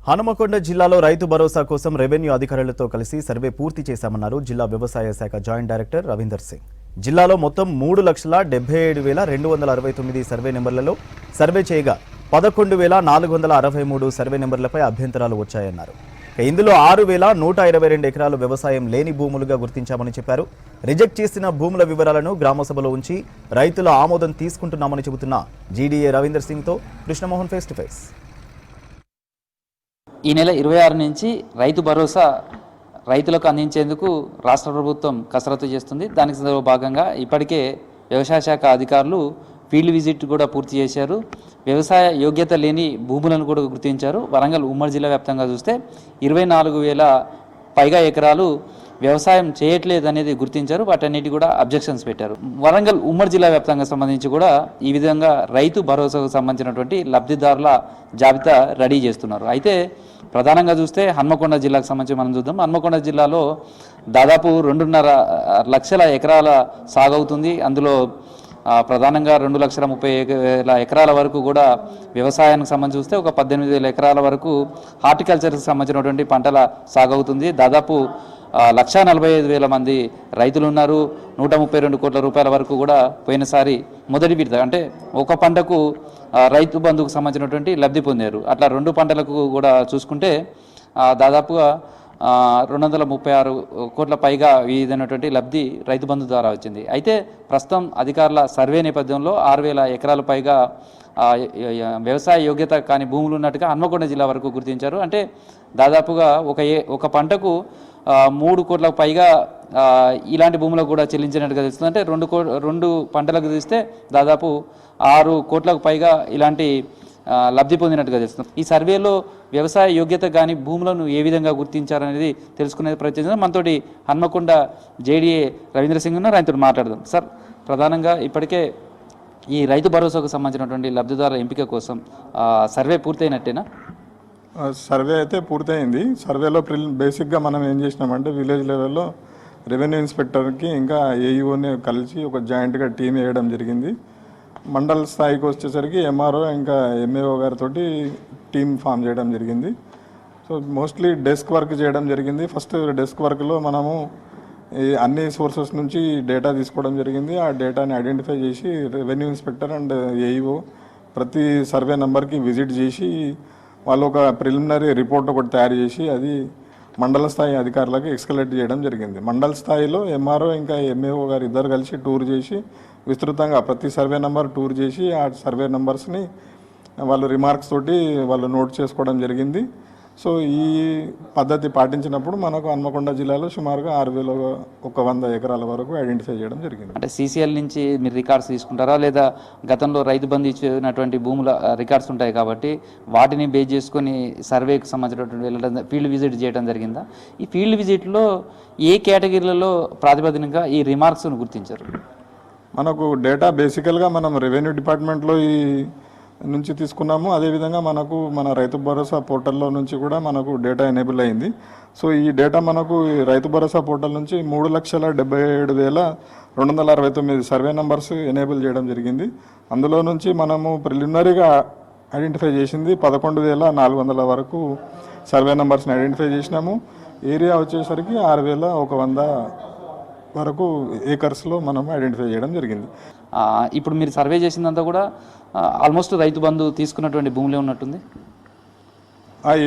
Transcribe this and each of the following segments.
హనుమకొండ జిల్లాలో రైతు భరోసా కోసం రెవెన్యూ అధికారులతో కలిసి సర్వే పూర్తి చేశామన్నారు జిల్లా వ్యవసాయ శాఖ జాయింట్ డైరెక్టర్ రవీందర్ సింగ్. జిల్లాలో మొత్తం 3,77,269 సర్వే నెంబర్లలో సర్వే చేయగా 11,463 సర్వే నెంబర్లపై అభ్యంతరాలు వచ్చాయన్నారు. ఇందులో 6,122 ఎకరాలు వ్యవసాయం లేని భూములుగా గుర్తించామని చెప్పారు. రిజెక్ట్ చేసిన భూముల వివరాలను గ్రామసభలో ఉంచి రైతుల ఆమోదం తీసుకుంటున్నామని చెబుతున్న జీడీఏ రవీందర్ సింగ్తో కృష్ణమోహన్ ఫేస్ టు ఫేస్. ఈ నెల 26 నుంచి రైతు భరోసా రైతులకు అందించేందుకు రాష్ట్ర ప్రభుత్వం కసరత్తు చేస్తుంది. దానికి భాగంగా ఇప్పటికే వ్యవసాయ శాఖ అధికారులు ఫీల్డ్ విజిట్ కూడా పూర్తి చేశారు. వ్యవసాయ యోగ్యత లేని భూములను కూడా గుర్తించారు. వరంగల్ ఉమ్మడి జిల్లా వ్యాప్తంగా చూస్తే 24,000 పైగా ఎకరాలు వ్యవసాయం చేయట్లేదు అనేది గుర్తించారు. వాటన్నిటి కూడా అబ్జెక్షన్స్ పెట్టారు. వరంగల్ ఉమ్మడి జిల్లా వ్యాప్తంగా సంబంధించి కూడా ఈ విధంగా రైతు భరోసాకు సంబంధించినటువంటి లబ్ధిదారుల జాబితా రెడీ చేస్తున్నారు. అయితే ప్రధానంగా చూస్తే హన్మకొండ జిల్లాకు సంబంధించి మనం చూద్దాం. హన్మకొండ జిల్లాలో దాదాపు 2.5 లక్షల ఎకరాల సాగవుతుంది. అందులో ప్రధానంగా 2,30,000 ఎకరాల వరకు కూడా వ్యవసాయానికి సంబంధించి చూస్తే ఒక 18,000 ఎకరాల వరకు హార్టికల్చర్కి సంబంధించినటువంటి పంటల సాగవుతుంది. దాదాపు 1,45,000 మంది రైతులు ఉన్నారు. 132 కోట్ల రూపాయల వరకు కూడా పోయినసారి మొదటి విడత అంటే ఒక పంటకు రైతు బంధుకు సంబంధించినటువంటి లబ్ధి పొందారు. అట్లా 2 పంటలకు కూడా చూసుకుంటే దాదాపుగా 236 కోట్ల పైగా విధమైనటువంటి లబ్ధి రైతు బంధు ద్వారా వచ్చింది. అయితే ప్రస్తుతం అధికారుల సర్వే నేపథ్యంలో 6,000 ఎకరాల పైగా వ్యవసాయ యోగ్యత కాని భూములు ఉన్నట్టుగా హన్మకొండ జిల్లా వరకు గుర్తించారు. అంటే దాదాపుగా ఒక పంటకు 3 కోట్లకు పైగా ఇలాంటి భూములకు కూడా చెల్లించినట్టుగా తెలుస్తుంది. అంటే 2 పంటలకు తీస్తే దాదాపు 6 కోట్లకు పైగా ఇలాంటి లబ్ధి పొందినట్టుగా తెలుస్తుంది. ఈ సర్వేలో వ్యవసాయ యోగ్యత కానీ భూములను ఏ విధంగా గుర్తించారనేది తెలుసుకునే ప్రయత్నం మనతోటి హన్మకొండ జేడీఏ రవీంద్ర సింగ్ ఉన్నారు. ఆయనతో మాట్లాడదాం. సార్, ప్రధానంగా ఇప్పటికే ఈ రైతు భరోసాకు సంబంధించినటువంటి లబ్ధిదారుల ఎంపిక కోసం సర్వే పూర్తయినట్టేనా? సర్వే అయితే పూర్తయింది. సర్వేలో బేసిక్గా మనం ఏం చేసినామంటే విలేజ్ లెవెల్లో రెవెన్యూ ఇన్స్పెక్టర్కి ఇంకా ఏఈఓని కలిసి ఒక జాయింట్గా టీం వేయడం జరిగింది. మండల స్థాయికి వచ్చేసరికి ఎంఆర్ఓ ఇంకా ఎంఏఓ గారితో టీం ఫామ్ చేయడం జరిగింది. సో మోస్ట్లీ డెస్క్ వర్క్ చేయడం జరిగింది. ఫస్ట్ డెస్క్ వర్క్లో మనము అన్ని సోర్సెస్ నుంచి డేటా తీసుకోవడం జరిగింది. ఆ డేటాని ఐడెంటిఫై చేసి రెవెన్యూ ఇన్స్పెక్టర్ అండ్ ఏఈఓ ప్రతి సర్వే నెంబర్కి విజిట్ చేసి వాళ్ళు ఒక ప్రిలిమినరీ రిపోర్ట్ ఒకటి తయారు చేసి అది మండల స్థాయి అధికారులకు ఎక్స్కలేట్ చేయడం జరిగింది. మండల స్థాయిలో ఎంఆర్ఓ ఇంకా ఎంఏఓ గారు ఇద్దరు కలిసి టూర్ చేసి విస్తృతంగా ప్రతి సర్వే నెంబర్ టూర్ చేసి ఆ సర్వే నెంబర్స్ని వాళ్ళు రిమార్క్స్ తోటి వాళ్ళు నోట్ చేసుకోవడం జరిగింది. సో ఈ పద్ధతి పాటించినప్పుడు మనకు హన్మకొండ జిల్లాలో సుమారుగా 6,100 ఎకరాల వరకు ఐడెంటిఫై చేయడం జరిగింది. అంటే సీసీఎల్ నుంచి మీరు రికార్డ్స్ తీసుకుంటారా, లేదా గతంలో రైతు బంధు ఇచ్చినటువంటి భూముల రికార్డ్స్ ఉంటాయి కాబట్టి వాటిని బేస్ చేసుకొని సర్వేకి సంబంధించినటువంటి వెళ్ళడం ఫీల్డ్ విజిట్ చేయడం జరిగిందా? ఈ ఫీల్డ్ విజిట్లో ఏ కేటగిరీలలో ప్రాతిపదికగా ఈ రిమార్క్స్ను గుర్తించారు? మనకు డేటా బేసికల్గా మనం రెవెన్యూ డిపార్ట్మెంట్లో ఈ నుంచి తీసుకున్నాము. అదేవిధంగా మనకు మన రైతు భరోసా పోర్టల్లో నుంచి కూడా మనకు డేటా ఎనేబుల్ అయింది. సో ఈ డేటా మనకు రైతు భరోసా పోర్టల్ నుంచి 3,77,269 సర్వే నెంబర్స్ ఎనేబుల్ చేయడం జరిగింది. అందులో నుంచి మనము ప్రిలిమినరీగా ఐడెంటిఫై చేసింది 11,400 వరకు సర్వే నెంబర్స్ని ఐడెంటిఫై చేసినాము. ఏరియా వచ్చేసరికి 6,100 వరకు ఏకర్స్లో మనం ఐడెంటిఫై చేయడం జరిగింది. ఇప్పుడు మీరు సర్వే చేసిందంతా కూడా ఆల్మోస్ట్ రైతు బంధు తీసుకున్నటువంటి భూములే ఉన్నట్టుంది.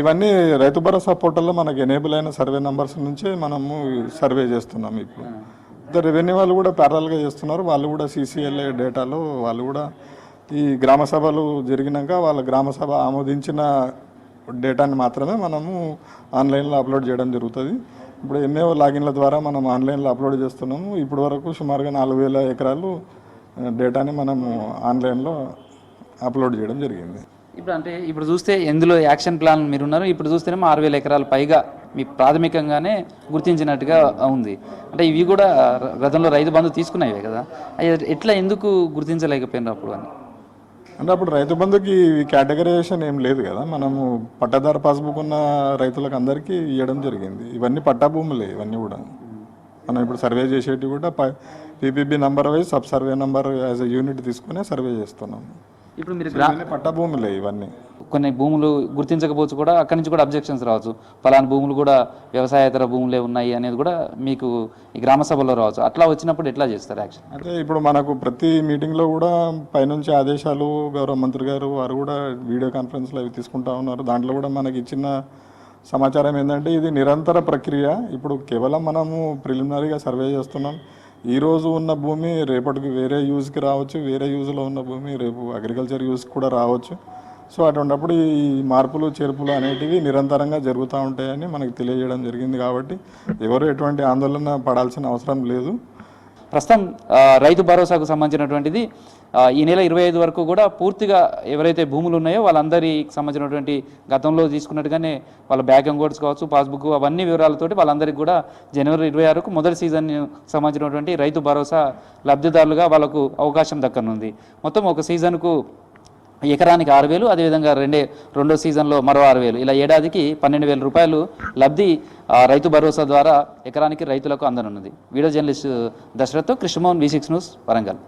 ఇవన్నీ రైతు భరోసా పోర్టల్లో మనకు ఎనేబుల్ అయిన సర్వే నెంబర్స్ నుంచే మనము సర్వే చేస్తున్నాం. ఇప్పుడు రెవెన్యూ వాళ్ళు కూడా ప్యారల్గా చేస్తున్నారు. వాళ్ళు కూడా సీసీఎల్ఏ డేటాలో వాళ్ళు కూడా ఈ గ్రామ సభలు జరిగినాక వాళ్ళ గ్రామ సభ ఆమోదించిన డేటాని మాత్రమే మనము ఆన్లైన్లో అప్లోడ్ చేయడం జరుగుతుంది. ఇప్పుడు ఎంఏఓ లాగిన్ల ద్వారా మనం ఆన్లైన్లో అప్లోడ్ చేస్తున్నాము. ఇప్పటి వరకు సుమారుగా 4,000 ఎకరాలు డేటాని మనము ఆన్లైన్లో అప్లోడ్ చేయడం జరిగింది. ఇప్పుడు చూస్తే ఎందులో యాక్షన్ ప్లాన్ మీరు ఉన్నారు. ఇప్పుడు చూస్తేనేమో 6,000 ఎకరాల పైగా మీ ప్రాథమికంగానే గుర్తించినట్టుగా ఉంది. అంటే ఇవి కూడా గతంలో రైతు బంధు తీసుకునేవే కదా, ఎట్లా ఎందుకు గుర్తించలేకపోయినారు అప్పుడు అని? అంటే అప్పుడు రైతు బంధుకి కేటగరైజేషన్ ఏం లేదు కదా. మనము పట్టాదారు పాస్బుక్ ఉన్న రైతులకు అందరికీ ఇవ్వడం జరిగింది. ఇవన్నీ పట్టా భూములే. ఇవన్నీ కూడా మనం ఇప్పుడు సర్వే చేసేటివి కూడా PPB number wise sub survey number as a unit తీసుకునే సర్వే చేస్తున్నాము. ఇప్పుడు మీరు ఇవన్నీ పట్టా భూములే ఇవన్నీ. కొన్ని భూములు గుర్తించకపోవచ్చు కూడా అక్కడి నుంచి కూడా అబ్జెక్షన్స్ రావచ్చు, ఫలానా భూములు కూడా వ్యవసాయేతర భూములే ఉన్నాయి అనేది కూడా మీకు ఈ గ్రామ సభలో రావచ్చు. అట్లా వచ్చినప్పుడు ఎట్లా చేస్తారు యాక్షన్? అంటే ఇప్పుడు మనకు ప్రతి మీటింగ్లో కూడా పైనుంచి ఆదేశాలు గౌరవ మంత్రి గారు వారు కూడా వీడియో కాన్ఫరెన్స్లో అవి తీసుకుంటా ఉన్నారు. దాంట్లో కూడా మనకి ఇచ్చిన సమాచారం ఏంటంటే ఇది నిరంతర ప్రక్రియ. ఇప్పుడు కేవలం మనము ప్రిలిమినరీగా సర్వే చేస్తున్నాం. ఈరోజు ఉన్న భూమి రేపటికి వేరే యూజ్కి రావచ్చు, వేరే యూజ్లో ఉన్న భూమి రేపు అగ్రికల్చర్ యూజ్ కూడా రావచ్చు. సో అటువంటిప్పుడు ఈ మార్పులు చేర్పులు అనేటివి నిరంతరంగా జరుగుతూ ఉంటాయని మనకు తెలియజేయడం జరిగింది. కాబట్టి ఎవరు ఎటువంటి ఆందోళన పడాల్సిన అవసరం లేదు. ప్రస్తుతం రైతు భరోసాకు సంబంధించినటువంటిది ఈ నెల 25 వరకు కూడా పూర్తిగా ఎవరైతే భూములు ఉన్నాయో వాళ్ళందరికి సంబంధించినటువంటి గతంలో తీసుకున్నట్టుగానే వాళ్ళ బ్యాంక్ అకౌంట్స్ కావచ్చు, పాస్బుక్, అవన్నీ వివరాలతోటి వాళ్ళందరికీ కూడా జనవరి 26కు మొదటి సీజన్ సంబంధించినటువంటి రైతు భరోసా లబ్ధిదారులుగా వాళ్ళకు అవకాశం దక్కనుంది. మొత్తం ఒక సీజన్కు ఎకరానికి 6,000, అదేవిధంగా రెండో సీజన్లో మరో 6,000, ఇలా ఏడాదికి 12,000 రూపాయలు లబ్ధి రైతు భరోసా ద్వారా ఎకరానికి రైతులకు అందనున్నది. వీడియో జర్నలిస్ట్ దశరథ్తో కృష్ణమోహన్, V6 న్యూస్, వరంగల్.